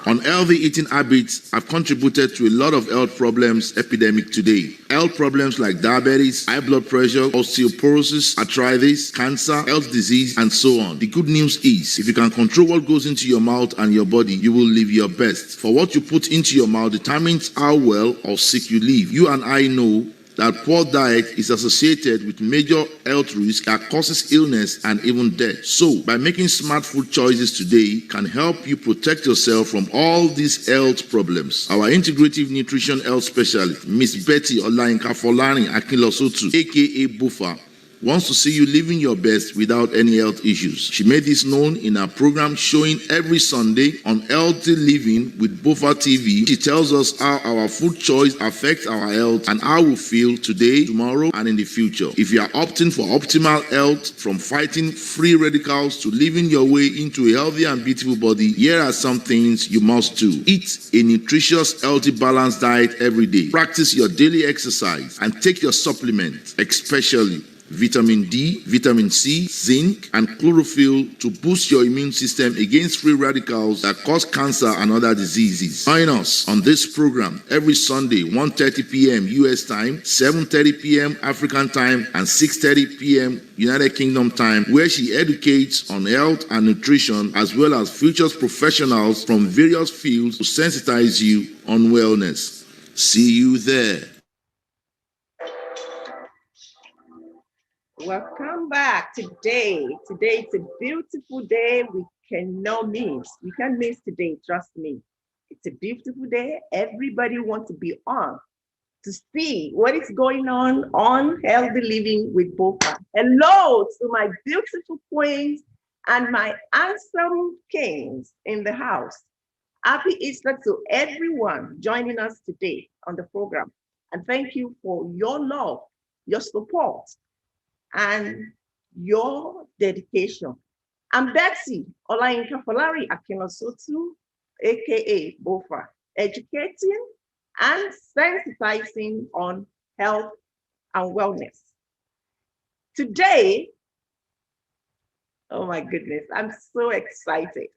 Unhealthy eating habits have contributed to a lot of health problems epidemic today. Health problems like diabetes, high blood pressure, osteoporosis, arthritis, cancer, health disease, and so on. The good news is, if you can control what goes into your mouth and your body, you will live your best. For what you put into your mouth determines how well or sick you live. You and I know that poor diet is associated with major health risks that causes illness and even death. So, by making smart food choices today can help you protect yourself from all these health problems. Our integrative nutrition health specialist, Miss Betty Olainka-Folani Akinlosotu, aka Buffer, wants to see you living your best without any health issues. She made this known in her program showing every Sunday on Healthy Living with Buffer TV. She tells us how our food choice affects our health and how we feel today, tomorrow, and in the future. If you are opting for optimal health, from fighting free radicals to living your way into a healthy and beautiful body, here are some things you must do. Eat a nutritious, healthy, balanced diet every day. Practice your daily exercise and take your supplements, especially vitamin D, vitamin C, zinc, and chlorophyll to boost your immune system against free radicals that cause cancer and other diseases. Join us on this program every Sunday, 1:30 p.m. US time, 7:30 p.m. African time, and 6:30 p.m. United Kingdom time, where she educates on health and nutrition, as well as features professionals from various fields to sensitize you on wellness. See you there. Welcome back today. Today it's a beautiful day. We cannot miss. We can't miss today, trust me. It's a beautiful day. Everybody wants to be on to see what is going on Healthy Living with Bofa. Hello to my beautiful queens and my handsome kings in the house. Happy Easter to everyone joining us today on the program. And thank you for your love, your support, and your dedication. I'm Betsy Olainka-Folani Akinlosotu, aka Bofa, educating and sensitizing on health and wellness. Today, oh my goodness, I'm so excited.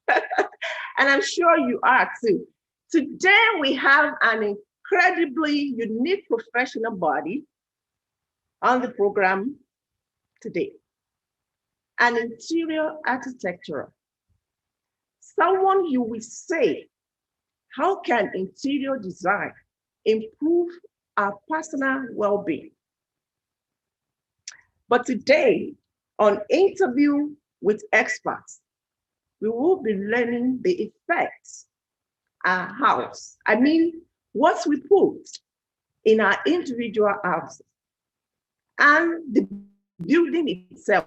And I'm sure you are too. Today we have an incredibly unique professional body on the program today. An interior architecturer. Someone you will say, how can interior design improve our personal well-being? But today, on Interview with Experts, we will be learning the effects our house, what we put in our individual houses and the building itself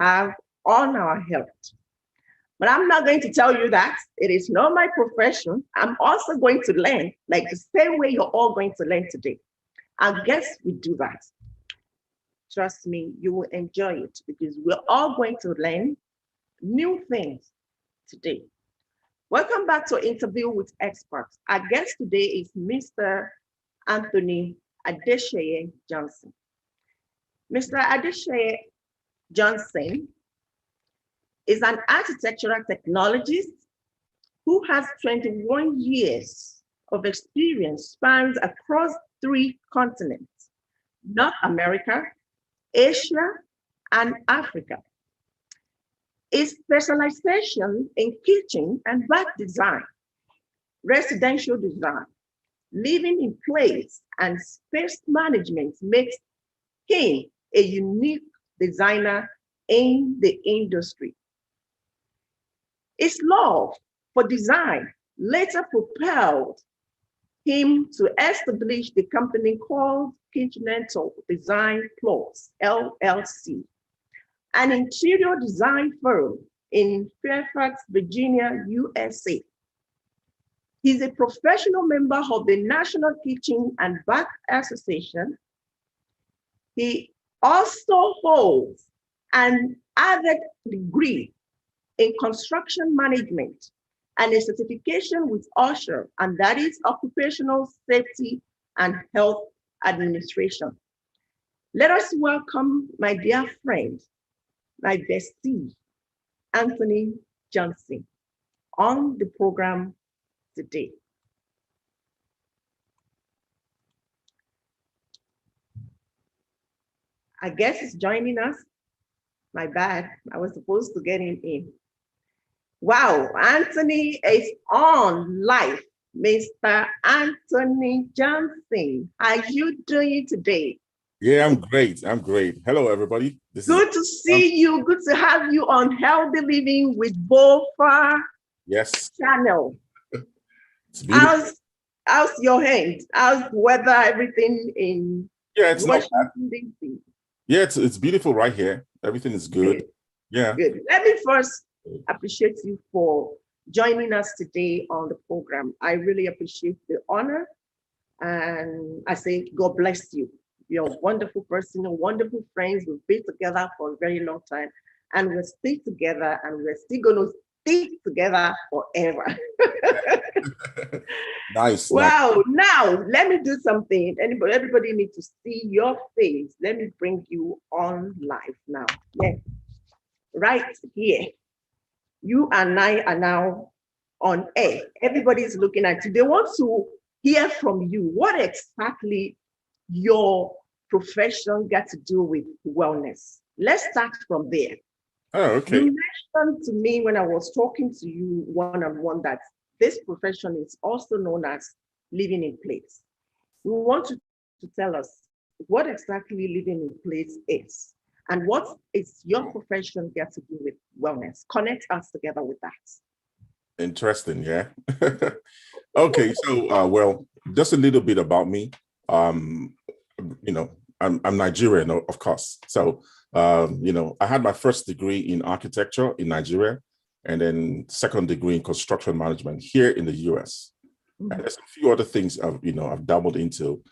have on our health. But I'm not going to tell you that. It is not my profession. I'm also going to learn, like the same way you're all going to learn today. I guess we do that. Trust me, you will enjoy it because we're all going to learn new things today. Welcome back to Interview with Experts. Our guest today is Mr. Anthony Adesheye Johnson. Mr. Adesheye Johnson is an architectural technologist who has 21 years of experience spans across 3 continents, North America, Asia, and Africa. His specialization in kitchen and bath design, residential design, living in place, and space management makes him a unique designer in the industry. His love for design later propelled him to establish the company called Continental Design Plus, LLC, an interior design firm in Fairfax, Virginia, USA. He's a professional member of the National Kitchen and Bath Association. He also holds an added degree in construction management and a certification with OSHA, and that is Occupational Safety and Health Administration. Let us welcome my dear friend, my bestie, Anthony Johnson. on the program today. I guess he's joining us. My bad. I was supposed to get him in. Wow, Anthony is on live. Mr. Anthony Johnson, how are you doing today? Yeah, I'm great. I'm great. Hello, everybody. Good to see you. Good to have you on Healthy Living with Bofa channel. How's your hand? How's the weather? Everything in Washington, D.C.? Yeah, it's beautiful right here. Everything is good. Yeah. Good. Let me first appreciate you for joining us today on the program. I really appreciate the honor. And I say, God bless you. You're a wonderful person, wonderful friends. We've been together for a very long time. And we'll stay together, and we're still going to stay together forever. Nice. Wow. Nice. Now, let me do something. Everybody needs to see your face. Let me bring you on live now. Yeah. Right here. You and I are now on air. Everybody's looking at you. They want to hear from you. What exactly your profession got to do with wellness? Let's start from there. Oh, okay. You mentioned to me when I was talking to you one-on-one that this profession is also known as living in place. We want you to tell us what exactly living in place is and what is your profession got to do with wellness. Connect us together with that. Interesting, yeah. Okay, so well, just a little bit about me. You know, I'm Nigerian, of course. So you know, I had my first degree in architecture in Nigeria, and then second degree in construction management here in the US. And there's a few other things I've dabbled into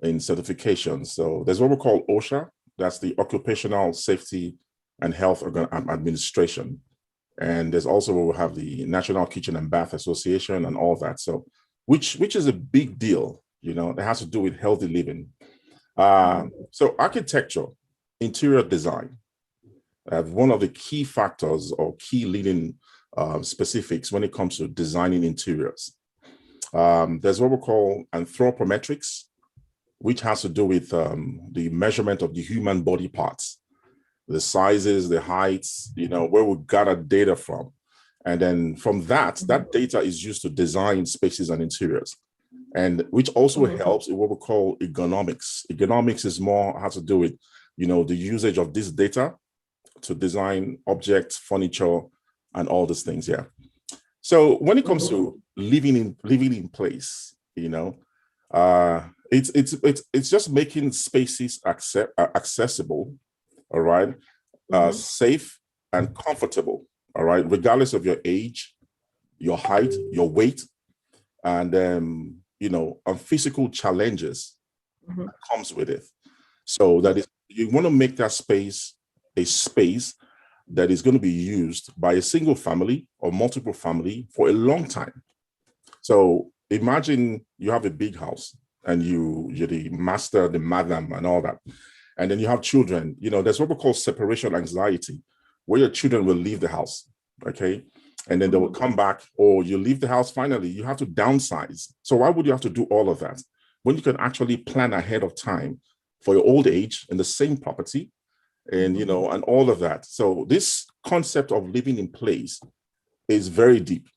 in certifications. So there's what we call OSHA, that's the Occupational Safety and Health Administration. And there's also we'll have the National Kitchen and Bath Association and all that. So which is a big deal, you know, that has to do with healthy living. So architecture, interior design, one of the key factors or key leading specifics when it comes to designing interiors. There's what we call anthropometrics, which has to do with the measurement of the human body parts, the sizes, the heights, you know, where we gather data from. And then from that data is used to design spaces and interiors, and which also helps in what we call ergonomics. Ergonomics is more has to do with, you know, the usage of this data to design objects, furniture, and all these things. Yeah. So when it comes to living in place, you know, it's just making spaces accessible, all right, safe and comfortable, all right, regardless of your age, your height, your weight, and you know, physical challenges that comes with it. So that is, you want to make that space a space that is going to be used by a single family or multiple family for a long time. So imagine you have a big house and you're the master, the madam, and all that. And then you have children. You know, there's what we call separation anxiety, where your children will leave the house, okay? And then they will come back, or you leave the house finally, you have to downsize. So why would you have to do all of that when you can actually plan ahead of time for your old age in the same property, and you know, and all of that. So this concept of living in place is very deep.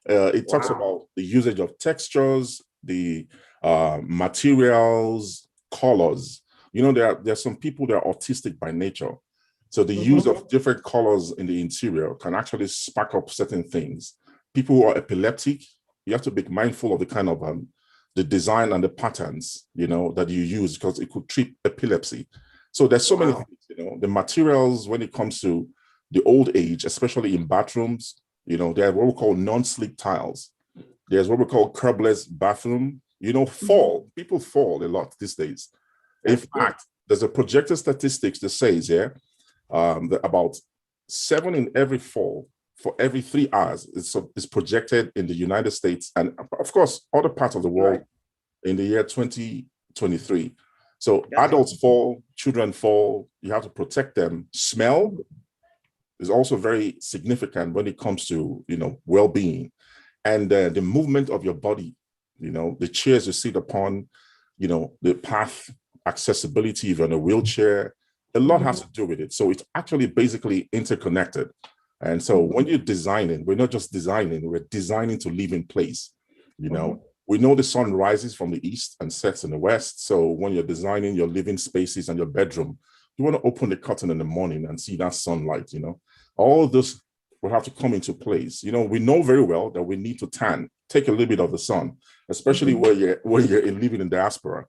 It talks about the usage of textures, the materials, colors. You know, there's some people that are autistic by nature. So the use of different colors in the interior can actually spark up certain things. People who are epileptic, you have to be mindful of the kind of the design and the patterns, you know, that you use, because it could treat epilepsy. So there's so many things, you know, the materials when it comes to the old age, especially in bathrooms, you know, there are what we call non-slip tiles. There's what we call curbless bathroom. You know, people fall a lot these days. In fact, there's a projected statistics that says, that about 7 in every fall for every 3 hours is projected in the United States and, of course, other parts of the world in the year 2023. So adults fall, children fall, you have to protect them. Smell, is also very significant when it comes to, well-being and the movement of your body, the chairs you sit upon, the path accessibility, if you're in a wheelchair, a lot has to do with it. So it's actually basically interconnected. And so when you're designing, we're not just designing, we're designing to live in place. We know the sun rises from the east and sets in the west. So when you're designing your living spaces and your bedroom, you want to open the curtain in the morning and see that sunlight, all this will have to come into place. We know very well that we need to take a little bit of the sun, especially where you're living in diaspora.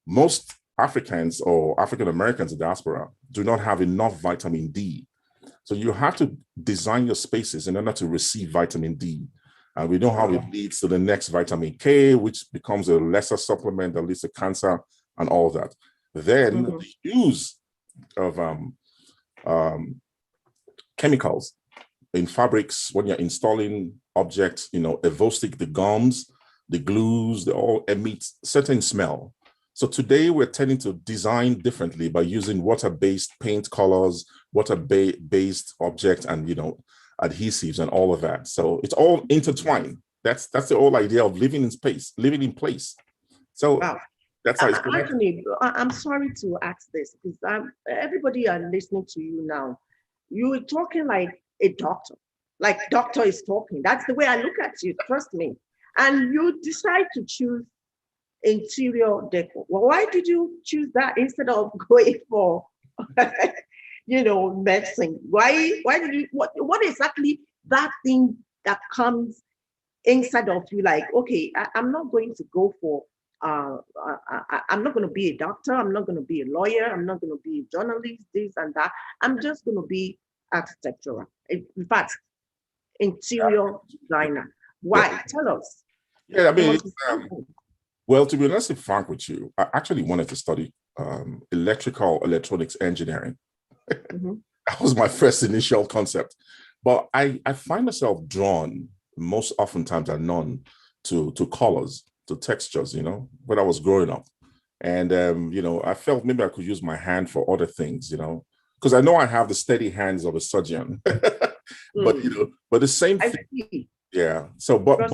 Most Africans or African Americans in diaspora do not have enough vitamin D. So you have to design your spaces in order to receive vitamin D. And we know how it leads to the next vitamin K, which becomes a lesser supplement that leads to cancer and all that. Then the use of chemicals in fabrics when you're installing objects, Evostic, the gums, the glues, they all emit certain smell. So today we're tending to design differently by using water-based paint colors, water-based objects, and adhesives and all of that. So it's all intertwined. That's the whole idea of living in place. So that's how it's Anthony, I'm sorry to ask this because everybody are listening to you now. You're talking like a doctor, like doctor is talking. That's the way I look at you, trust me. And you decide to choose interior decor. Well, why did you choose that instead of going for, medicine? Why did you, what exactly that thing that comes inside of you like, okay, I'm not going to go for, I'm not going to be a doctor. I'm not going to be a lawyer. I'm not going to be a journalist, this and that. I'm just going to be architectural. In fact, interior designer. Why? Yeah. Tell us. Yeah, I mean, well, to be honest and frank with you, I actually wanted to study electrical electronics engineering. That was my first initial concept. But I find myself drawn most oftentimes than none to colors, to textures, when I was growing up. And, I felt maybe I could use my hand for other things, because I know I have the steady hands of a surgeon. But, but the same thing. Yeah. So, but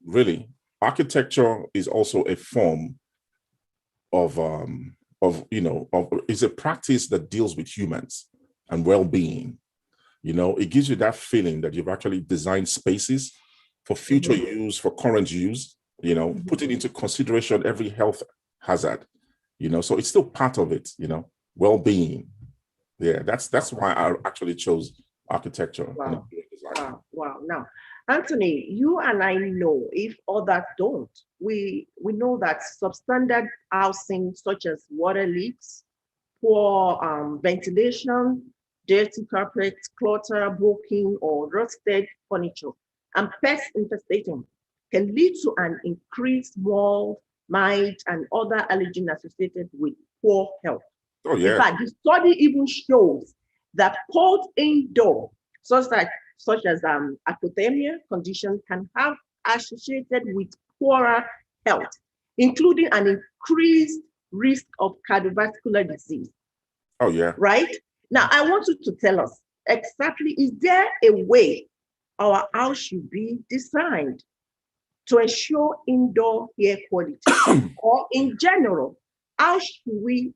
really, architecture is also a form of it's a practice that deals with humans and well-being. It gives you that feeling that you've actually designed spaces for future use, for current use, putting into consideration every health hazard, so it's still part of it, well-being. Yeah, that's why I actually chose architecture. Wow. Now, Anthony, you and I know, if others don't, we know that substandard housing such as water leaks, poor ventilation, dirty carpets, clutter, broken or rusted furniture, and pest infestation can lead to an increased mold, mite, and other allergens associated with poor health. Oh, yeah. In fact, the study even shows that cold indoor, such as hypothermia condition, can have associated with poorer health, including an increased risk of cardiovascular disease. Oh, yeah. Right? Now, I want you to tell us exactly, is there a way our house should be designed to ensure indoor air quality? Or in general, how should we,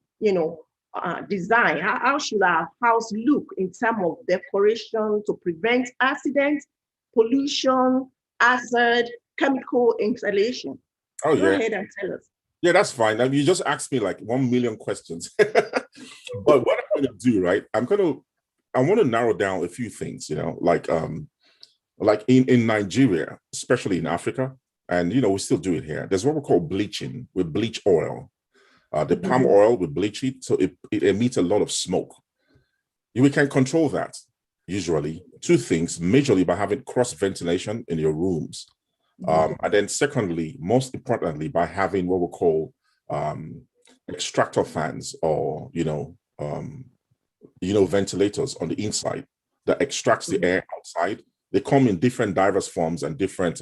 design? How should our house look in terms of decoration to prevent accidents, pollution, hazard, chemical installation? Oh, Go ahead and tell us. Yeah, that's fine. Now, you just asked me like 1 million questions. But what I'm going to do, right? I want to narrow down a few things, like in Nigeria, especially in Africa, and, we still do it here. There's what we call bleaching with bleach oil. The palm oil, we bleach it, so it emits a lot of smoke. We can control that, usually. Two things, majorly by having cross ventilation in your rooms. And then secondly, most importantly, by having what we call extractor fans or, ventilators on the inside that extracts the air outside. They come in different diverse forms and different,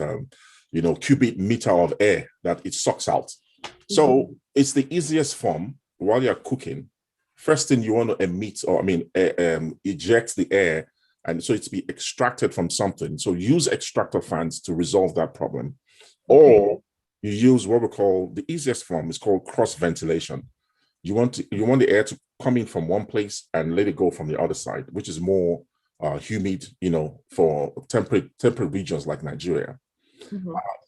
cubic meter of air that it sucks out. So it's the easiest form while you're cooking first thing you want to emit, or eject the air, and so it's be extracted from something. So use extractor fans to resolve that problem. Or you use what we call, the easiest form is called cross ventilation. You want the air to come in from one place and let it go from the other side, which is more humid, for temperate regions like Nigeria.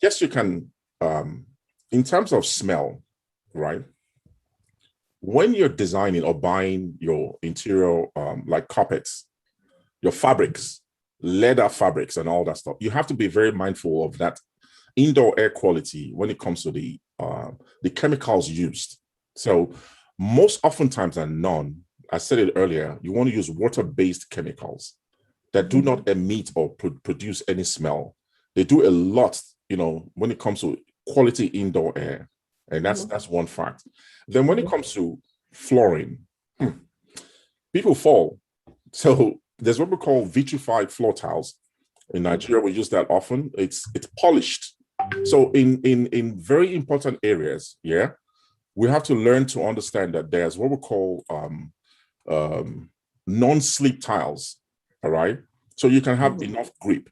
Yes, you can, in terms of smell, right? When you're designing or buying your interior, like carpets, your fabrics, leather fabrics and all that stuff, you have to be very mindful of that indoor air quality when it comes to the chemicals used. So most oftentimes than none, I said it earlier, you want to use water-based chemicals that do not emit or produce any smell. They do a lot, when it comes to quality indoor air. And that's one fact. Then when it comes to flooring, people fall. So there's what we call vitrified floor tiles. In Nigeria, we use that often. It's polished. So in very important areas, we have to learn to understand that there's what we call non-slip tiles. All right. So you can have enough grip.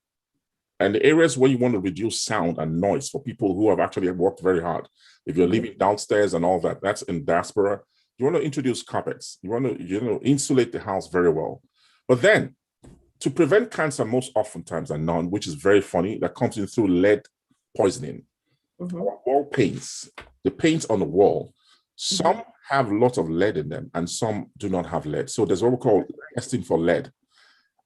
And the areas where you want to reduce sound and noise for people who have actually worked very hard. If you're living downstairs and all that, that's in diaspora. You want to introduce carpets. You want to, insulate the house very well. But then to prevent cancer, most oftentimes than none, which is very funny, that comes in through lead poisoning. Wall paints, the paints on the wall, some have lots of lead in them and some do not have lead. So there's what we call testing for lead.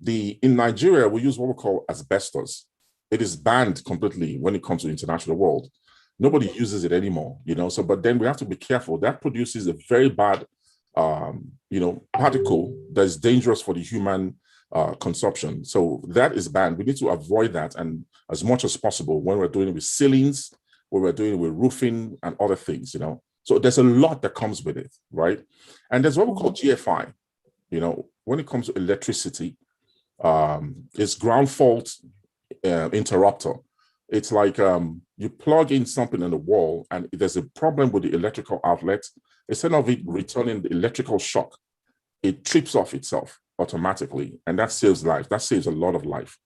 In Nigeria, we use what we call asbestos. It is banned completely when it comes to the international world. Nobody uses it anymore, but then we have to be careful. That produces a very bad, particle that is dangerous for the human consumption. So that is banned. We need to avoid that. And as much as possible when we're doing it with ceilings, when we're doing it with roofing and other things, So there's a lot that comes with it, right? And there's what we call GFI, when it comes to electricity, it's ground fault interrupter. It's like you plug in something in the wall and there's a problem with the electrical outlet. Instead of it returning the electrical shock, it trips off itself automatically. And that saves life. That saves a lot of life.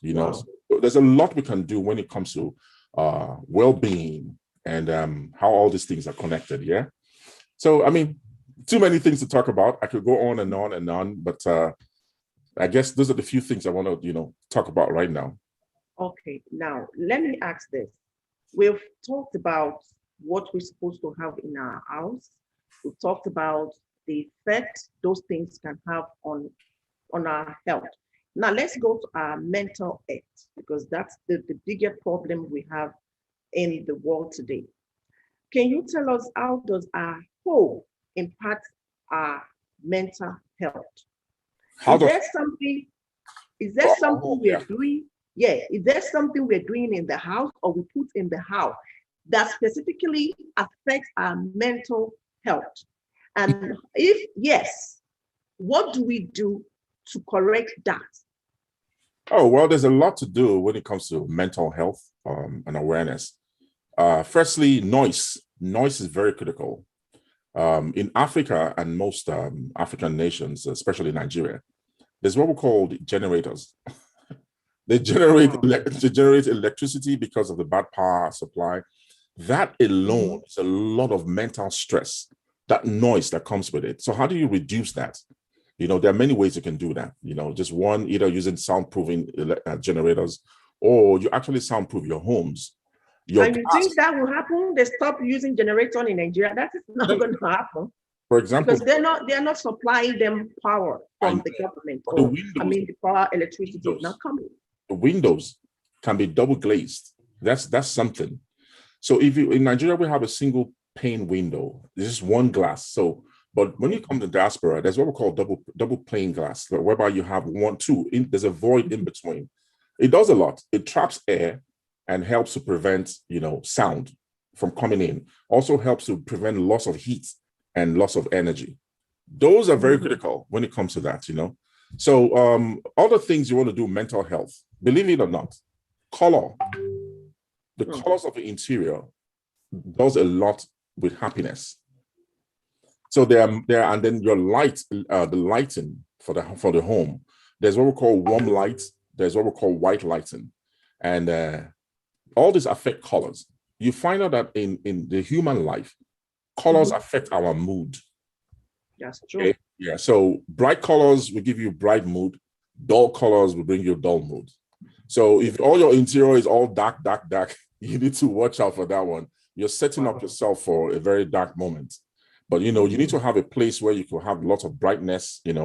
Wow. So there's a lot we can do when it comes to well-being and how all these things are connected. Yeah. So, too many things to talk about. I could go on and on and on, but I guess those are the few things I want to, talk about right now. Okay, now let me ask this. We've talked about what we're supposed to have in our house. We've talked about the effect those things can have on our health. Now let's go to our mental health, because that's the bigger problem we have in the world today. Can you tell us, how does our home impact our mental health? Is there something we're doing? Yeah, is there something we're doing in the house or we put in the house that specifically affects our mental health? And if yes, what do we do to correct that? Oh, well, there's a lot to do when it comes to mental health and awareness. Firstly, noise. Noise is very critical. In Africa and most African nations, especially Nigeria, there's what we call generators. They generate electricity because of the bad power supply. That alone is a lot of mental stress, that noise that comes with it. So how do you reduce that? There are many ways you can do that. Just one, either using soundproofing generators, or you actually soundproof your homes. And you think that will happen? They stop using generator in Nigeria? That is not going to happen. For example, because they're not supplying them power from the government. The power, electricity is not coming. The windows can be double glazed. That's something. So if in Nigeria we have a single pane window, there's just one glass. So, but when you come to diaspora, there's what we call double pane glass, whereby you have there's a void in between. It does a lot. It traps air and helps to prevent sound from coming in. Also helps to prevent loss of heat and loss of energy. Those are very critical when it comes to that. So other things you want to do, mental health, believe it or not, color, the colors of the interior does a lot with happiness. So there, and then your light, the lighting for the home. There's what we call warm light. There's what we call white lighting, and all these affect colors. You find out that in the human life, colors affect our mood. That's true. Okay? Yeah. So bright colors will give you bright mood. Dull colors will bring you dull mood. So if all your interior is all dark, you need to watch out for that one. You're setting up yourself for a very dark moment. But, you need to have a place where you can have lots of brightness, and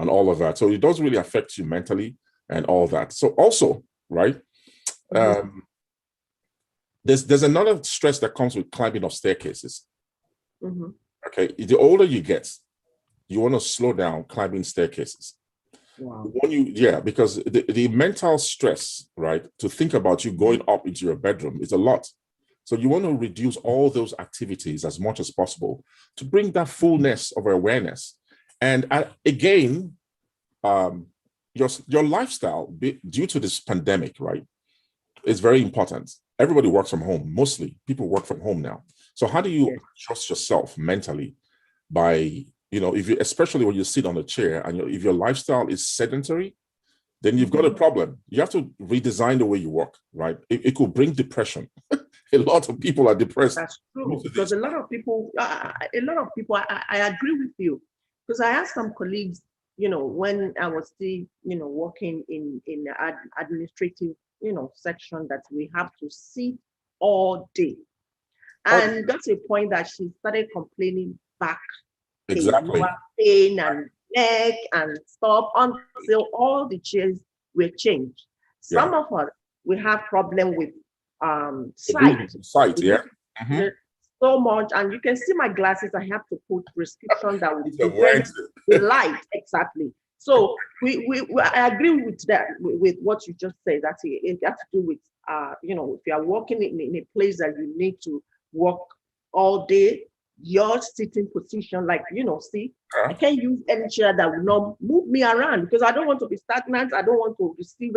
all of that. So it does really affect you mentally and all that. So also, right, there's another stress that comes with climbing up staircases. Okay, the older you get, you want to slow down climbing staircases. Wow. Because the mental stress, right, to think about you going up into your bedroom is a lot. So you want to reduce all those activities as much as possible to bring that fullness of awareness. And again, your lifestyle, due to this pandemic, right, is very important. Everybody works from home. Mostly people work from home now. So how do you adjust yourself mentally by, especially when you sit on a chair and if your lifestyle is sedentary, then you've got a problem. You have to redesign the way you work, right? It could bring depression. A lot of people are depressed. That's true. Because a lot of people, I agree with you. Because I asked some colleagues, when I was still, working in the administrative, section, that we have to sit all day. And that's a point that she started complaining back pain, lower pain and neck and stuff, until all the chairs were changed. Some of us, we have problem with sight. So much, and you can see my glasses. I have to put prescription that will prevent the light. Exactly. So I agree with that, with what you just said. That it has to do with if you are working in a place that you need to work all day, your sitting position, like see, I can't use any chair that will not move me around, because I don't want to be stagnant. I don't want to receive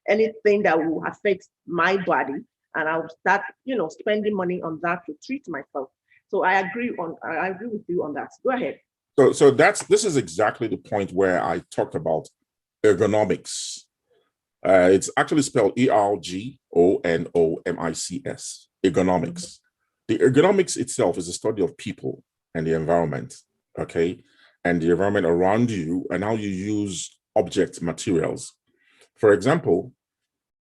anything that will affect my body, and I will start spending money on that to treat myself. So I agree with you on that. Go ahead. So this is exactly the point where I talked about ergonomics. It's actually spelled ERGONOMICS, ergonomics. The ergonomics itself is a study of people and the environment, okay? And the environment around you and how you use object materials. For example,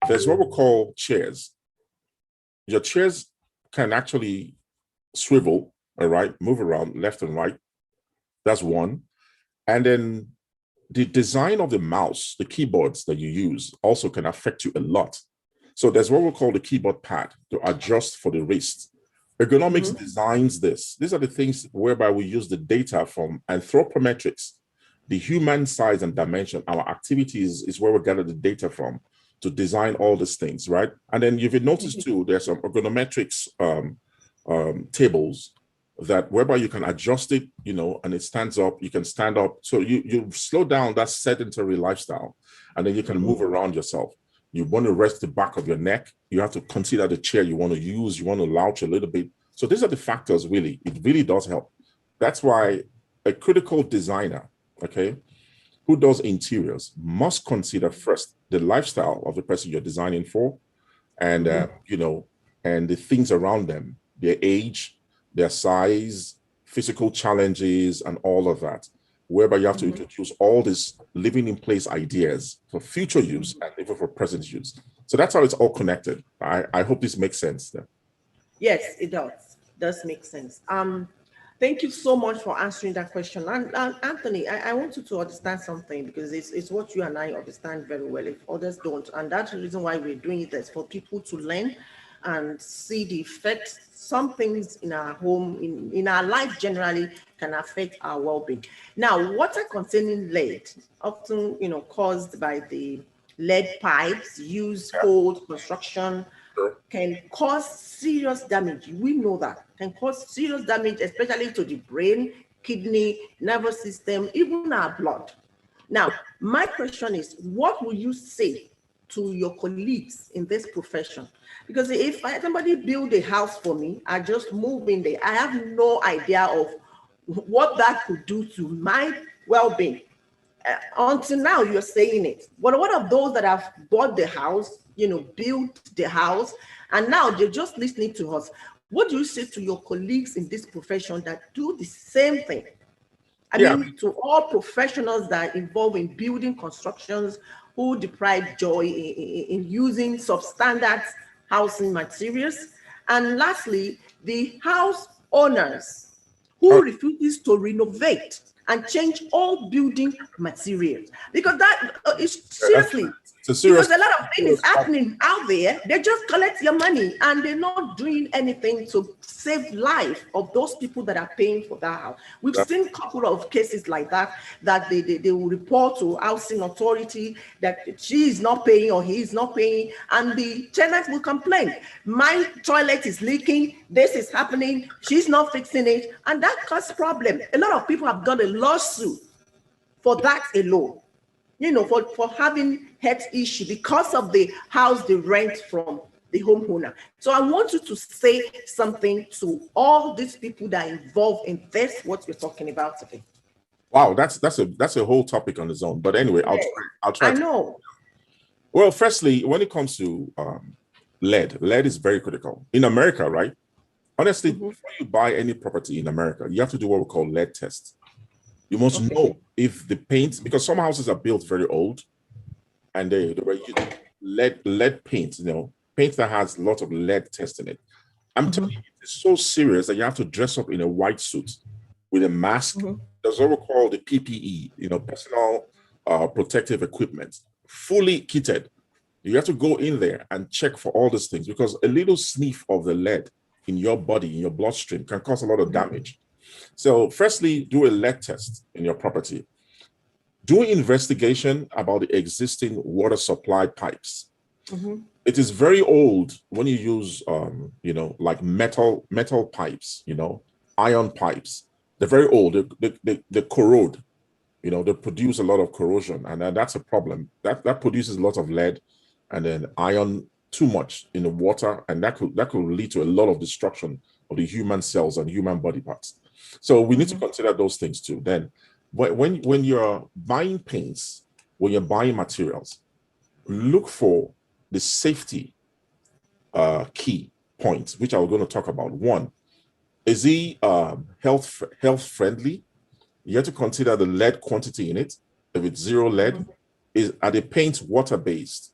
there's what we call chairs. Your chairs can actually swivel, all right, move around left and right. That's one. And then the design of the mouse, the keyboards that you use, also can affect you a lot. So there's what we call the keyboard pad to adjust for the wrist. Ergonomics designs this. These are the things whereby we use the data from anthropometrics, the human size and dimension. Our activities is where we gather the data from to design all these things, right? And then you've noticed too, there's some ergonometrics tables that whereby you can adjust it, and it stands up, you can stand up. So you slow down that sedentary lifestyle, and then you can move around yourself. You want to rest the back of your neck. You have to consider the chair you want to use. You want to louch a little bit. So these are the factors, really. It really does help. That's why a critical designer, okay, who does interiors must consider first the lifestyle of the person you're designing for, and, and the things around them, their age, their size, physical challenges, and all of that, whereby you have to introduce all these living in place ideas for future use and even for present use. So that's how it's all connected. I hope this makes sense. Yes, it does make sense. Thank you so much for answering that question. And Anthony, I want you to understand something, because it's what you and I understand very well, if others don't. And that's the reason why we're doing it, is for people to learn and see the effects. Some things in our home, in our life generally, can affect our well-being. Now, water containing lead, often caused by the lead pipes used for construction, can cause serious damage. We know that can cause serious damage, especially to the brain, kidney, nervous system, even our blood. Now, my question is, what will you say to your colleagues in this profession? Because if somebody build a house for me, I just move in there. I have no idea of what that could do to my well-being. Until now, you're saying it. But what of those that have bought the house, built the house, and now they're just listening to us? What do you say to your colleagues in this profession that do the same thing? I Yeah, mean, to all professionals that are involved in building constructions who deprive joy in using substandard housing materials. And lastly, the house owners uh, who refuses to renovate and change all building materials. Because that is that's, seriously, it's a because serious, a lot of things serious is topic. happening out there. They just collect your money and they're not doing anything to save life of those people that are paying for that house. We've seen a couple of cases like that, that they will report to housing authority that she is not paying or he is not paying, and the tenant will complain. My toilet is leaking, this is happening, she's not fixing it, and that causes problem. A lot of people have got a lawsuit for that alone, for having health issue because of the house they rent from the homeowner. So I want you to say something to all these people that are involved in this, what we're talking about today. Wow, that's a whole topic on its own. But anyway, Yes, I'll try I to. know. Well, firstly, when it comes to lead is very critical in America, right? Honestly, before you buy any property in America, you have to do what we call lead test. You must Okay. know if the paint, because some houses are built very old, and they were using lead paint, paint that has lots of lead test in it. I'm telling you, it's so serious that you have to dress up in a white suit with a mask. There's what we call the PPE, personal protective equipment, fully kitted. You have to go in there and check for all these things, because a little sniff of the lead in your body, in your bloodstream, can cause a lot of damage. So firstly, do a lead test in your property. Do investigation about the existing water supply pipes. It is very old when you use, like metal pipes, iron pipes. They're very old. They corrode. They produce a lot of corrosion, and that's a problem. That produces a lot of lead, and then iron too much in the water, and that could lead to a lot of destruction of the human cells and human body parts. So we need to consider those things too. Then, when you're buying paints, when you're buying materials, look for the safety key points, which I'm going to talk about. One, is he health friendly? You have to consider the lead quantity in it. If it's zero lead, are the paints water based?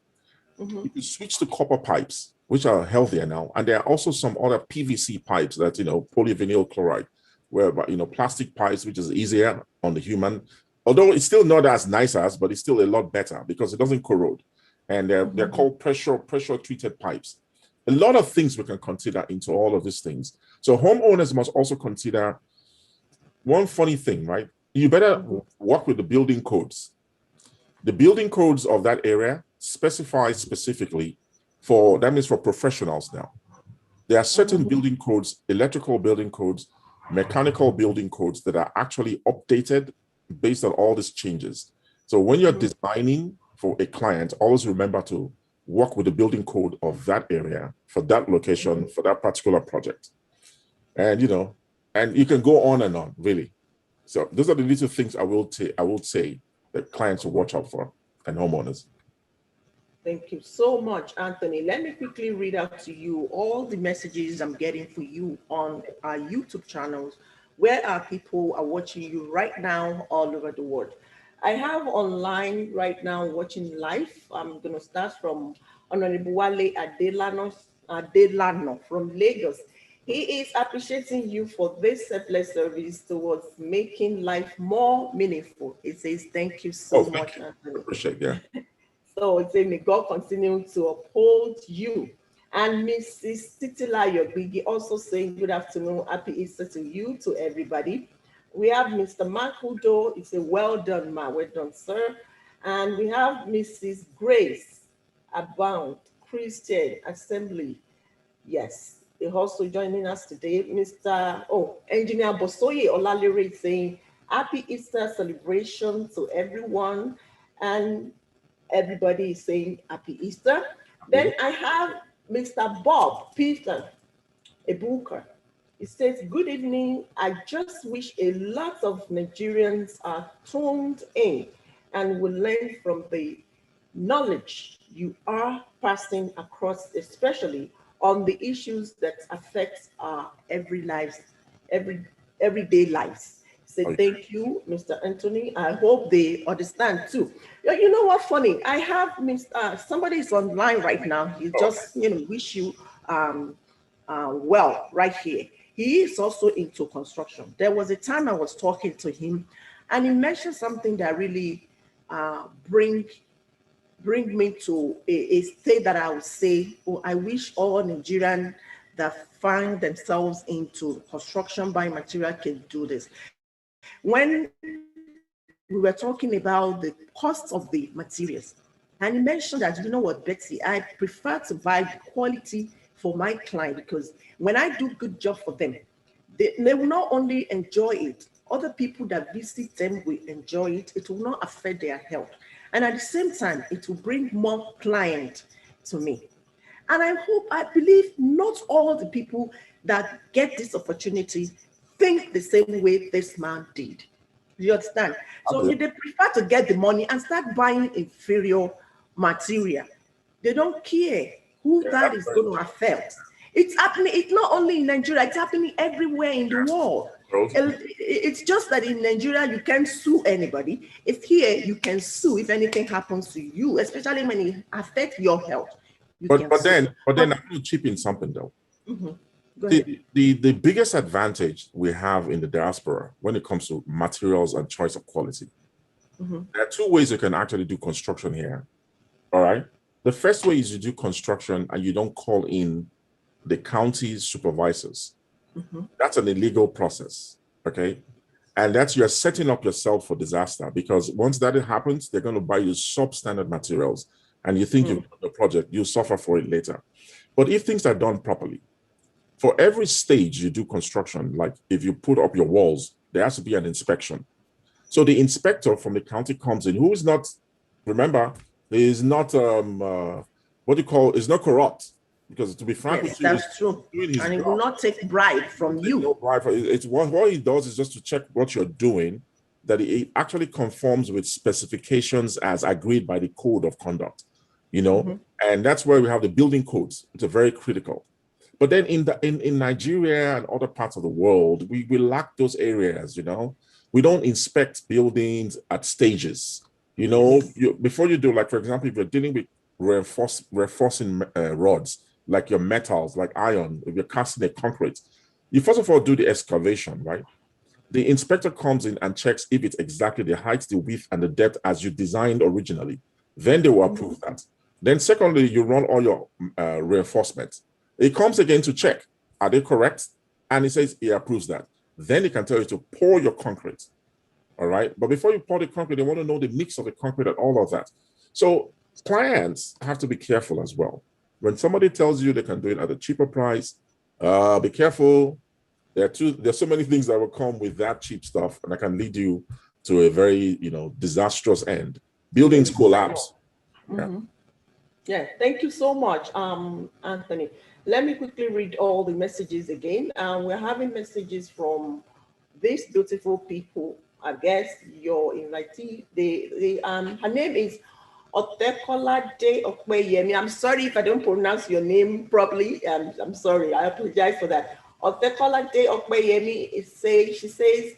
You can switch to copper pipes, which are healthier now, and there are also some other PVC pipes that polyvinyl chloride, where plastic pipes, which is easier on the human, although it's still not as nice as, but it's still a lot better because it doesn't corrode, and they're called pressure treated pipes. A lot of things we can consider into all of these things. So homeowners must also consider one funny thing, right? You better work with the building codes. The building codes of that area specify specifically that means for professionals now. There are certain building codes, electrical building codes, mechanical building codes that are actually updated based on all these changes. So when you're designing for a client, always remember to work with the building code of that area for that location, for that particular project. And and you can go on and on, really. So those are the little things I will say that clients will watch out for, and homeowners. Thank you so much, Anthony. Let me quickly read out to you all the messages I'm getting for you on our YouTube channels, where our people are watching you right now all over the world. I have online right now watching live. I'm going to start from Honorable Wale Adelano from Lagos. He is appreciating you for this selfless service towards making life more meaningful. He says, thank you so Thank much, you. Anthony. Appreciate it. Yeah. So it's saying, may God continue to uphold you. And Mrs. Titila Yogbigi also saying, good afternoon, happy Easter to you, to everybody. We have Mr. Mark Hudo. It's a well done, ma. Well done, sir. And we have Mrs. Grace Abound, Christian Assembly. Yes, they're also joining us today. Engineer Bosoye Olalere saying, happy Easter celebration to everyone. And everybody is saying happy Easter. Then I have Mr. Bob Peter, a booker. It says, good evening. I just wish a lot of Nigerians are tuned in and will learn from the knowledge you are passing across, especially on the issues that affect our every everyday lives. Say Oh, thank you, Mr. Anthony. I hope they understand too. You know what funny? I have Mr. Somebody is online right now. He okay. just wish you um, well right here. He is also into construction. There was a time I was talking to him, and he mentioned something that really bring me to a state that I would say, oh, I wish all Nigerians that find themselves into construction buying material can do this. When we were talking about the cost of the materials, and he mentioned that, you know what, Betsy, I prefer to buy quality for my client because when I do good job for them, they will not only enjoy it, other people that visit them will enjoy it. It will not affect their health. And at the same time, it will bring more client to me. And I believe not all the people that get this opportunity think the same way this man did. You understand? I So believe. they prefer to get the money and start buying inferior material. They don't care who Yeah, that that's is very going to affect. It's happening, it's not only in Nigeria, it's happening everywhere in the world. true. It's just that in Nigeria, you can't sue anybody. If here, you can sue if anything happens to you, especially when it affects your health. You But can but sue. then but But then I'm going to chip in something though. go ahead. The biggest advantage we have in the diaspora when it comes to materials and choice of quality, there are two ways you can actually do construction here. All right. The first way is you do construction and you don't call in the county's supervisors. That's an illegal process. Okay. And that's you're setting up yourself for disaster because once that happens, they're going to buy you substandard materials and you think you've done the project, you suffer for it later. But if things are done properly, for every stage you do construction, like if you put up your walls, there has to be an inspection. So the inspector from the county comes in, who is not, remember, he is not what do you call, is not corrupt. Because to be frank Yes, with you, that's true. he's doing his And it will job. not take bribe from Take no you. bribe. It's what he does is just to check what you're doing, that it actually conforms with specifications as agreed by the code of conduct, and that's where we have the building codes, which are very critical. But then in Nigeria and other parts of the world, we lack those areas. We don't inspect buildings at stages. Before you do, like for example, if you're dealing with reinforcing rods, like your metals, like iron, if you're casting a concrete, you first of all do the excavation, right? The inspector comes in and checks if it's exactly the height, the width, and the depth as you designed originally. Then they will approve that. Then secondly, you run all your reinforcements. It comes again to check, are they correct? And he says he approves that. Then he can tell you to pour your concrete. All right. But before you pour the concrete, they want to know the mix of the concrete and all of that. So clients have to be careful as well. When somebody tells you they can do it at a cheaper price, be careful. There's so many things that will come with that cheap stuff, and that can lead you to a very, disastrous end. Buildings collapse. Yeah. Yeah, thank you so much, Anthony. Let me quickly read all the messages again. We're having messages from these beautiful people. I guess your invitee. Her name is Otekolade Okweyemi. I'm sorry if I don't pronounce your name properly. I'm sorry. I apologize for that. Otekolade Okweyemi she says,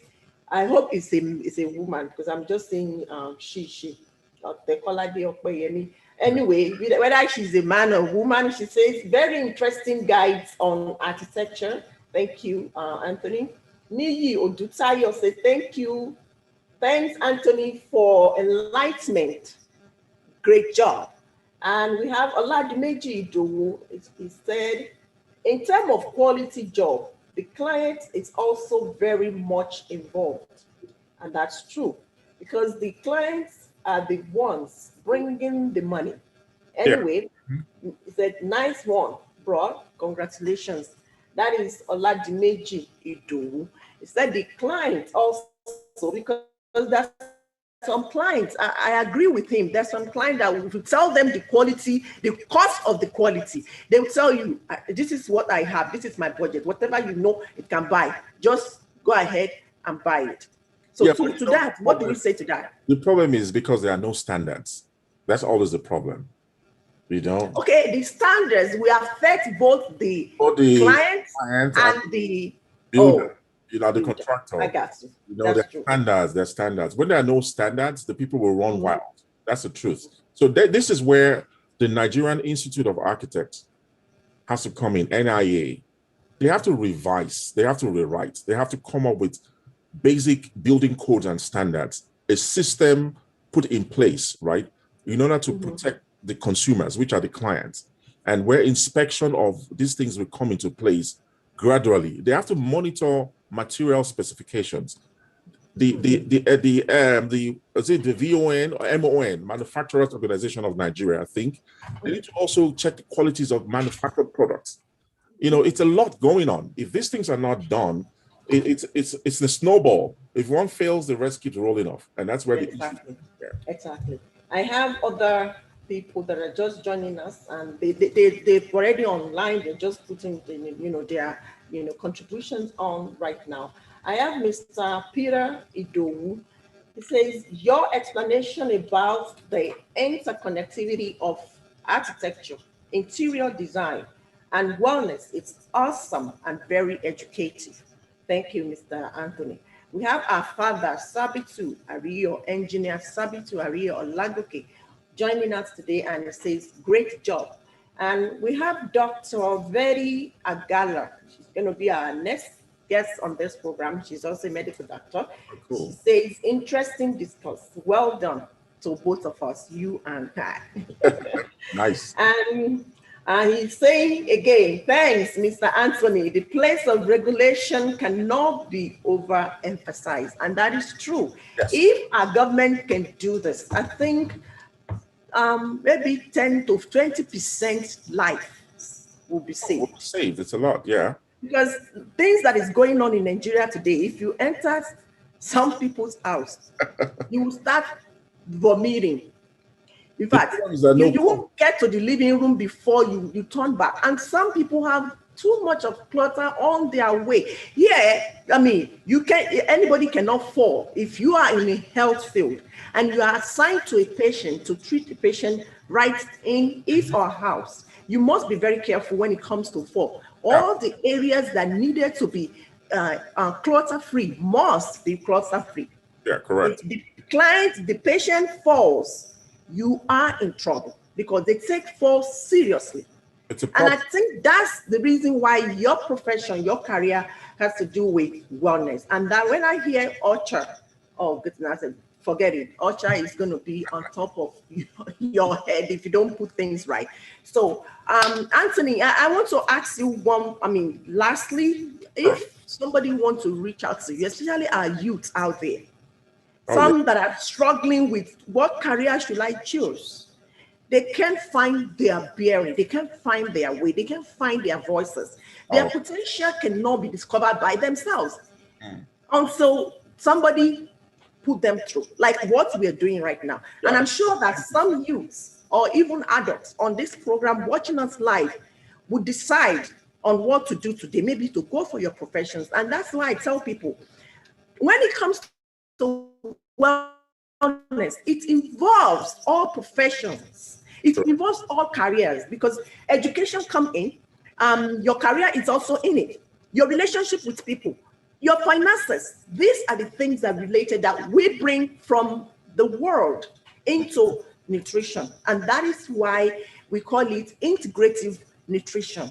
I hope it's a woman because I'm just saying she. Otekolade Okweyemi. Anyway, whether she's a man or woman, she says, very interesting guides on architecture. Thank you, Anthony. Niyi Odutayo says, thank you. Thanks, Anthony, for enlightenment. Great job. And we have Oladimeji Idowu. He said, in terms of quality job, the client is also very much involved. And that's true because the clients are the ones bringing the money. Yeah. Anyway, he said, nice one, bro. Congratulations. That is Oladimeji Idowu. He said the client also, because that's some clients, I agree with him. There's some clients that if you tell them the quality, the cost of the quality, they will tell you, this is what I have, this is my budget, whatever you know it can buy, just go ahead and buy it. So Yeah, to that, what do we say to that? The problem is because there are no standards. That's always the problem. You know? Okay, the standards will affect both the clients and the builder, the contractor. I got you. That's true. There's standards. When there are no standards, the people will run wild. That's the truth. So this is where the Nigerian Institute of Architects has to come in, NIA. They have to revise, they have to rewrite, they have to come up with basic building codes and standards, a system put in place, right, in order to protect the consumers, which are the clients, and where inspection of these things will come into place gradually. They have to monitor material specifications. The VON or MON, Manufacturers Organization of Nigeria, I think, they need to also check the qualities of manufactured products. It's a lot going on. If these things are not done, it's the snowball. If one fails, the rest keeps rolling off, and that's where Exactly. I have other people that are just joining us, and they've already online. They're just putting their contributions on right now. I have Mr. Peter Idowu. He says your explanation about the interconnectivity of architecture, interior design, and wellness, it's awesome and very educative. Thank you, Mr. Anthony. We have our father, Sabitu Ario, engineer Sabitu Ario Olagoke, joining us today, and he says, great job. And we have Dr. Veri Agala. She's going to be our next guest on this program. She's also a medical doctor. Cool. She says, interesting discourse. Well done to both of us, you and I. Nice. And he's saying again, thanks, Mr. Anthony. The place of regulation cannot be overemphasized. And that is true. Yes. If our government can do this, I think maybe 10 to 20% life will be saved. It's a lot, yeah. Because things that is going on in Nigeria today, if you enter some people's house, you will start vomiting. In fact, you won't get to the living room before you turn back. And some people have too much of clutter on their way. Anybody cannot fall. If you are in a health field and you are assigned to a patient to treat the patient right in his or her house, you must be very careful when it comes to fall. All the areas that needed to be clutter-free must be clutter-free. Yeah, correct. If the patient falls, you are in trouble because they take falls seriously. And I think that's the reason why your profession, your career has to do with wellness. And that when I hear OSHA, oh goodness, forget it. OSHA is going to be on top of your head if you don't put things right. So, Anthony, I want to ask you lastly, if somebody wants to reach out to you, especially our youth out there, some that are struggling with what career should I choose? They can't find their bearing. They can't find their way. They can't find their voices. Their potential cannot be discovered by themselves until somebody put them through, like what we are doing right now. Yeah. And I'm sure that some youths or even adults on this program watching us live would decide on what to do today, maybe to go for your professions. And that's why I tell people, when it comes to wellness, it involves all professions. It involves all careers because education comes in. Your career is also in it. Your relationship with people, your finances. These are the things that are related that we bring from the world into nutrition. And that is why we call it integrative nutrition.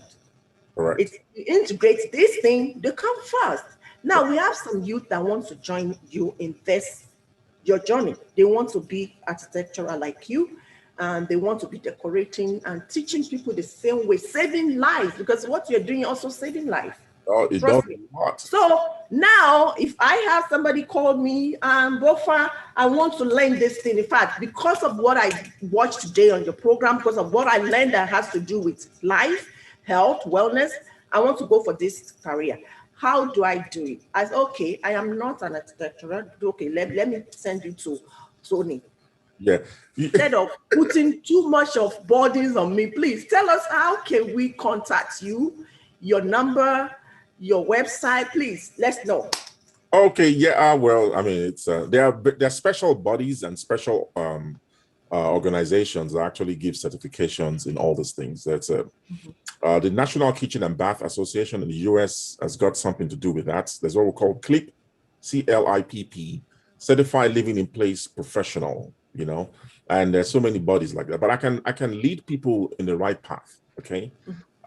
Right. It integrates this thing, they come first. Now we have some youth that want to join you in your journey. They want to be architectural like you, and they want to be decorating and teaching people the same way, saving lives, because what you're doing also saving life. Oh, it does a lot. So now, if I have somebody call me, Bofa, I want to learn this thing. In fact, because of what I watched today on your program, because of what I learned that has to do with life, health, wellness, I want to go for this career. How do I do it? I said, okay, I am not an architectural. Okay, let me send you to Tony. Yeah. Instead of putting too much of burdens on me, please tell us how can we contact you, your number, your website, please. Let's know. Okay, yeah, well, I mean, it's there are special bodies and special organizations that actually give certifications in all these things. That's the National Kitchen and Bath Association in the US has got something to do with that. There's what we call CLIP, CLIPP, Certified Living in Place Professional, you know, and there's so many bodies like that. But I can lead people in the right path. Okay.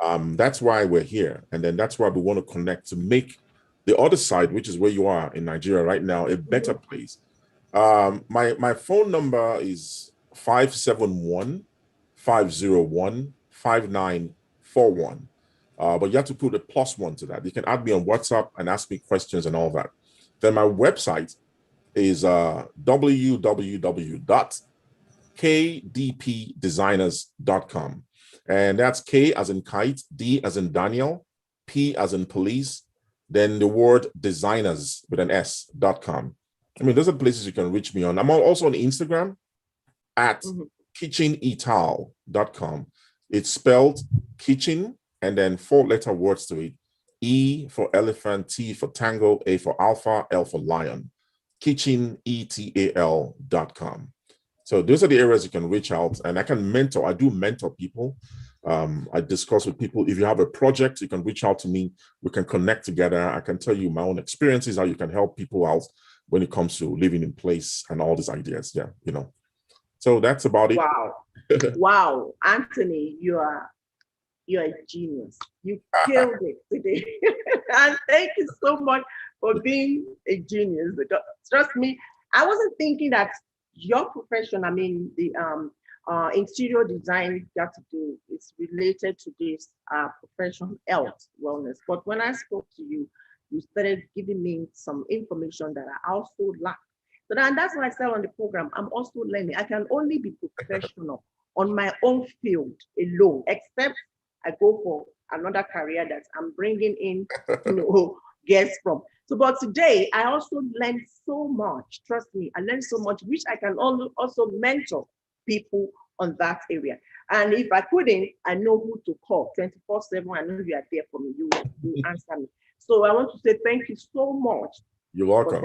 That's why we're here. And then that's why we want to connect to make the other side, which is where you are in Nigeria right now, a better place. My phone number is 571-501-5941. But you have to put a +1 to that. You can add me on WhatsApp and ask me questions and all that. Then my website is www.kdpdesigners.com. And that's K as in kite, D as in Daniel, P as in police, then the word designers with an S.com. I mean, those are places you can reach me on. I'm also on Instagram at kitchenetal.com. It's spelled kitchen and then 4-letter words to it. E for elephant, T for tango, A for alpha, L for lion. kitchenetal.com. So those are the areas you can reach out, and I can mentor. I do mentor people. I discuss with people. If you have a project, you can reach out to me. We can connect together. I can tell you my own experiences, how you can help people out when it comes to living in place and all these ideas. Yeah, you know. So that's about it. Wow. Wow, Anthony, you're a genius. You killed it today. And thank you so much for being a genius. Because, trust me, I wasn't thinking that your profession, I mean, the interior design got to do, it's related to this profession, health, wellness. But when I spoke to you, you started giving me some information that I also lack. So that's why I said on the program, I'm also learning. I can only be professional on my own field alone, except I go for another career that I'm bringing in, guests from. So, but today I also learned so much. Trust me, I learned so much, which I can also mentor people on that area. And if I couldn't, I know who to call 24/7. I know you are there for me. You answer me. So I want to say thank you so much. You're welcome.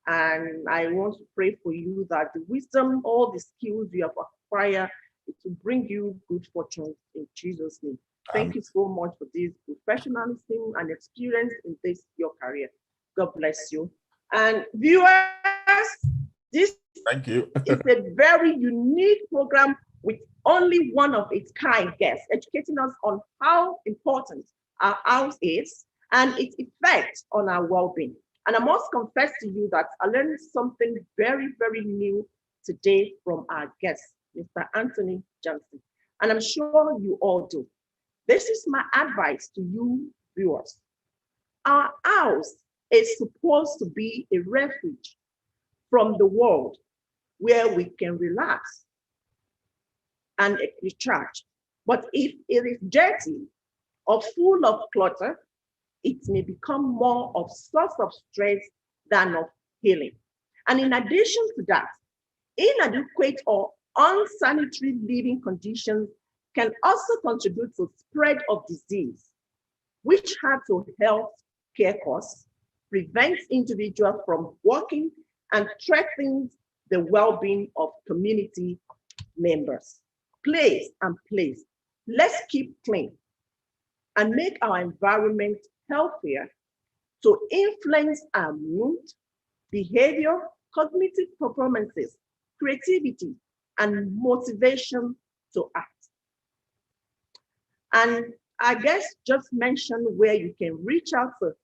And I want to pray for you that the wisdom, all the skills you have acquired, it will bring you good fortune in Jesus' name. Thank you so much for this professionalism and experience in this your career. God bless you. And viewers, this thank you. is a very unique program with only one of its kind guests, educating us on how important our house is and its effect on our well-being. And I must confess to you that I learned something very, very new today from our guest, Mr. Anthony Johnson. And I'm sure you all do. This is my advice to you viewers. Our house is supposed to be a refuge from the world where we can relax and recharge. But if it is dirty or full of clutter, it may become more of source of stress than of healing. And in addition to that, inadequate or unsanitary living conditions can also contribute to spread of disease, which hard to health care costs, prevents individuals from working and threatens the well-being of community members. Please, let's keep clean and make our environment healthier to influence our mood, behavior, cognitive performances, creativity, and motivation to act. And I guess just mention where you can reach out to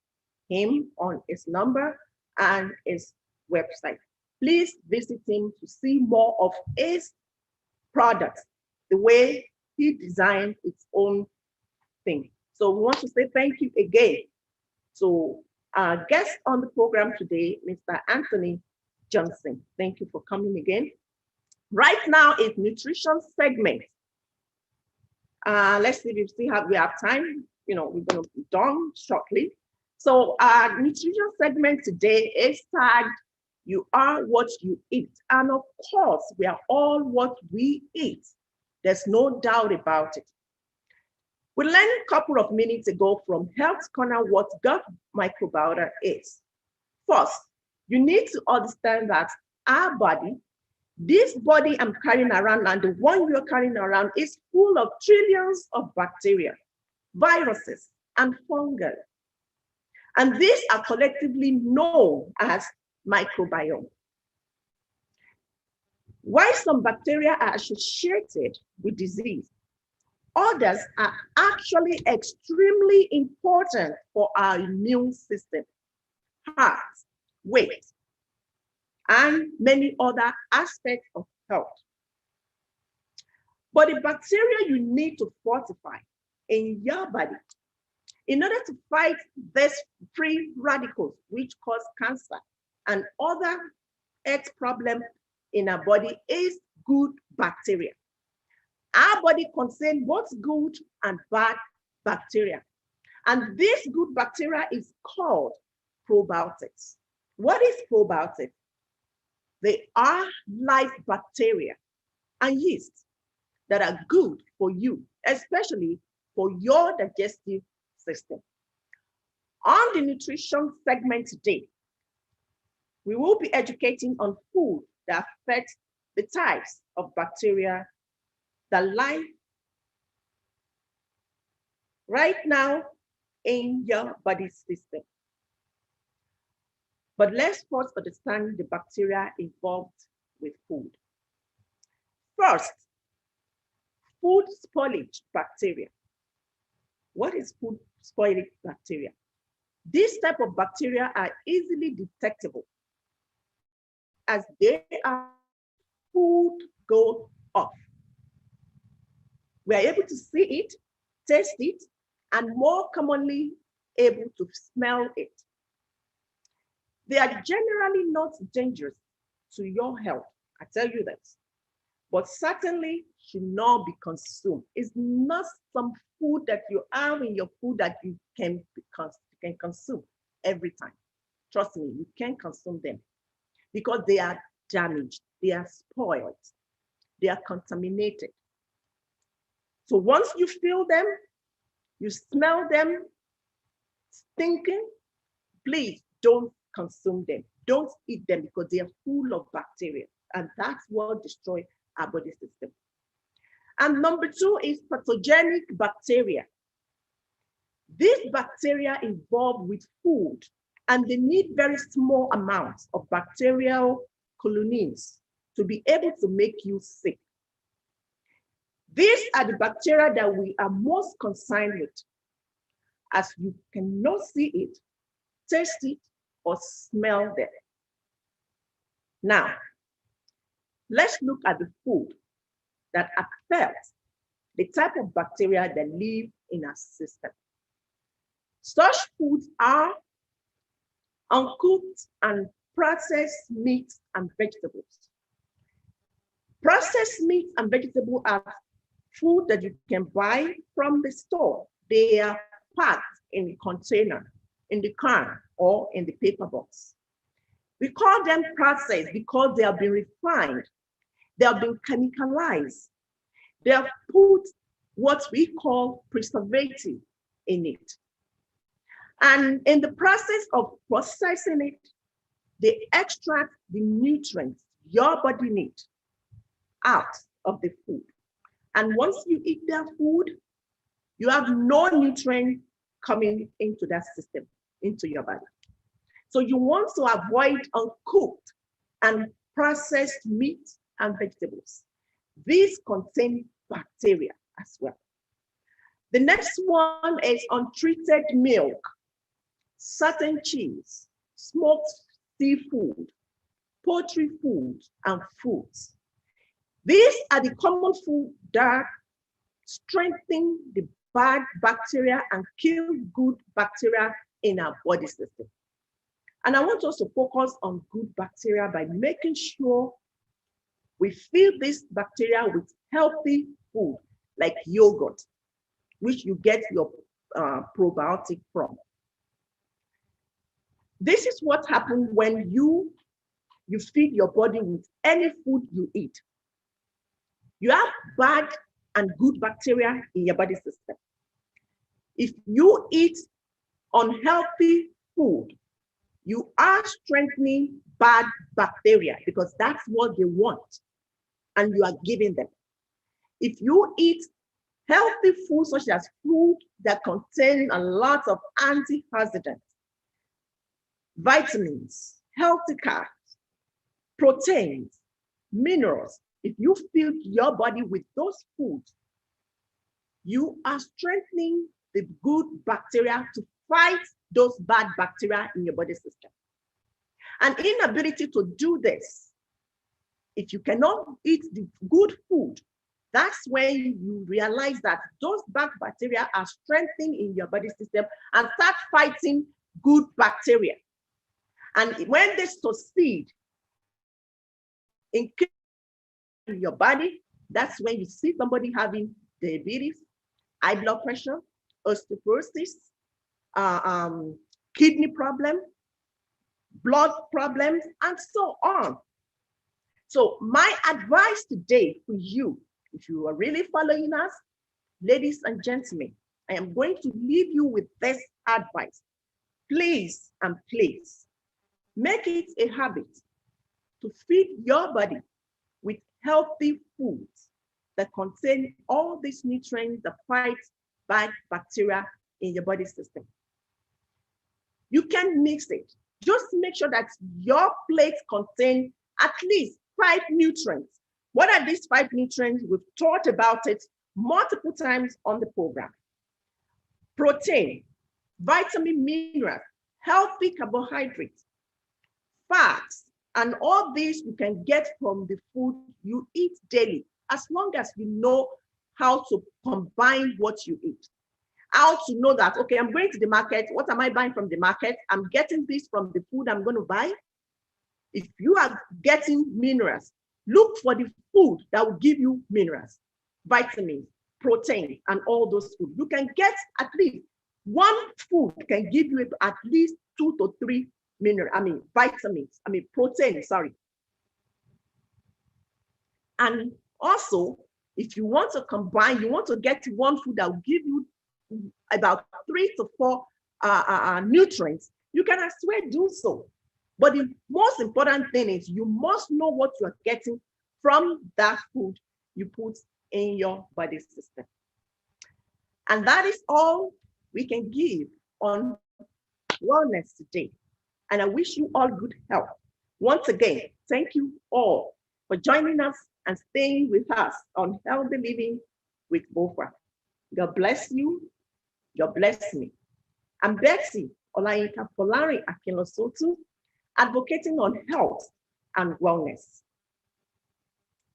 him on his number and his website. Please visit him to see more of his products, the way he designed its own thing. So we want to say thank you again to our guest on the program today, Mr. Anthony Johnson. Thank you for coming again. Right now is nutrition segment. Let's see if we have time. You know, we're going to be done shortly. So our nutrition segment today is tagged You are what you eat. And of course, we are all what we eat. There's no doubt about it. We learned a couple of minutes ago from Health Corner what gut microbiota is. First, you need to understand that our body, this body I'm carrying around and the one you're carrying around is full of trillions of bacteria, viruses, and fungi. And these are collectively known as microbiome. While some bacteria are associated with disease, others are actually extremely important for our immune system, heart, weight, and many other aspects of health. But the bacteria you need to fortify in your body in order to fight these free radicals which cause cancer and other health problems in our body is good bacteria. Our body contains both good and bad bacteria. And this good bacteria is called probiotics. What is probiotics? They are live bacteria and yeast that are good for you, especially for your digestive system. On the nutrition segment today, we will be educating on food that affects the types of bacteria that live right now in your body system. But let's first understand the bacteria involved with food. First, food spoilage bacteria. What is food spoilage bacteria? These type of bacteria are easily detectable as they are food goes off. We are able to see it, taste it, and more commonly able to smell it. They are generally not dangerous to your health, I tell you that, but certainly should not be consumed. It's not some food that you have in your food that you can consume every time. Trust me, you can't consume them because they are damaged, they are spoiled, they are contaminated. So once you feel them, you smell them stinking, please don't consume them. Don't eat them because they are full of bacteria, and that's what destroys our body system. And number two is pathogenic bacteria. These bacteria involved with food, and they need very small amounts of bacterial colonies to be able to make you sick. These are the bacteria that we are most concerned with, as you cannot see it, taste it, or smell them. Now, let's look at the food that affects the type of bacteria that live in our system. Such foods are uncooked and processed meats and vegetables. Processed meats and vegetables are food that you can buy from the store. They are packed in a container, in the can, or in the paper box. We call them processed because they have been refined. They have been chemicalized. They have put what we call preservative in it. And in the process of processing it, they extract the nutrients your body needs out of the food. And once you eat that food, you have no nutrient coming into that system, into your body. So you want to avoid uncooked and processed meat and vegetables. These contain bacteria as well. The next one is untreated milk, certain cheese, smoked seafood, poultry food, and fruits. These are the common food that strengthen the bad bacteria and kill good bacteria in our body system. And I want us to focus on good bacteria by making sure we fill this bacteria with healthy food, like yogurt, which you get your probiotic from. This is what happens when you you feed your body with any food you eat. You have bad and good bacteria in your body system. If you eat unhealthy food, you are strengthening bad bacteria because that's what they want, and you are giving them. If you eat healthy food, such as food that contain a lot of antioxidants, vitamins, healthy carbs, proteins, minerals, if you feed your body with those foods, you are strengthening the good bacteria to fight those bad bacteria in your body system. An inability to do this, if you cannot eat the good food, that's when you realize that those bad bacteria are strengthening in your body system and start fighting good bacteria. And when they succeed in killing your body, that's when you see somebody having diabetes, high blood pressure, osteoporosis, kidney problem, blood problems, and so on. So my advice today for you, if you are really following us, ladies and gentlemen, I am going to leave you with this advice. Please and please make it a habit to feed your body with healthy foods that contain all these nutrients that fight bad bacteria in your body system. You can mix it. Just make sure that your plate contains at least 5 nutrients. What are these 5 nutrients? We've talked about it multiple times on the program. Protein, vitamin, mineral, healthy carbohydrates, fats, and all these you can get from the food you eat daily, as long as you know how to combine what you eat. How to know that, okay, I'm going to the market. What am I buying from the market? I'm getting this from the food I'm going to buy. If you are getting minerals, look for the food that will give you minerals, vitamins, protein, and all those foods. You can get at least one food can give you at least 2 to 3 protein, sorry. And also, if you want to combine, you want to get one food that will give you about 3 to 4 nutrients, you can as well do so. But the most important thing is you must know what you are getting from that food you put in your body system. And that is all we can give on wellness today. And I wish you all good health. Once again, thank you all for joining us and staying with us on Healthy Living with Bofa. God bless you. God bless me. I'm Betsy Olayinka Polari Akinlosotu, advocating on health and wellness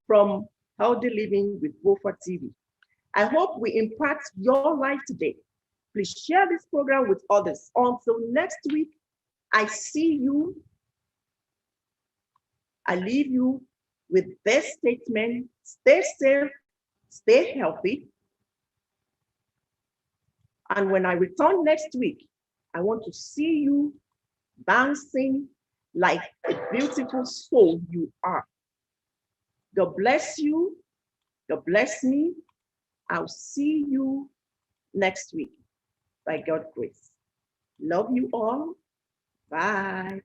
from Healthy Living with Bofa TV. I hope we impact your life today. Please share this program with others. Until next week, I see you. I leave you with this statement: stay safe, stay healthy. And when I return next week, I want to see you dancing like a beautiful soul you are. God bless you. God bless me. I'll see you next week by God's grace. Love you all. Bye.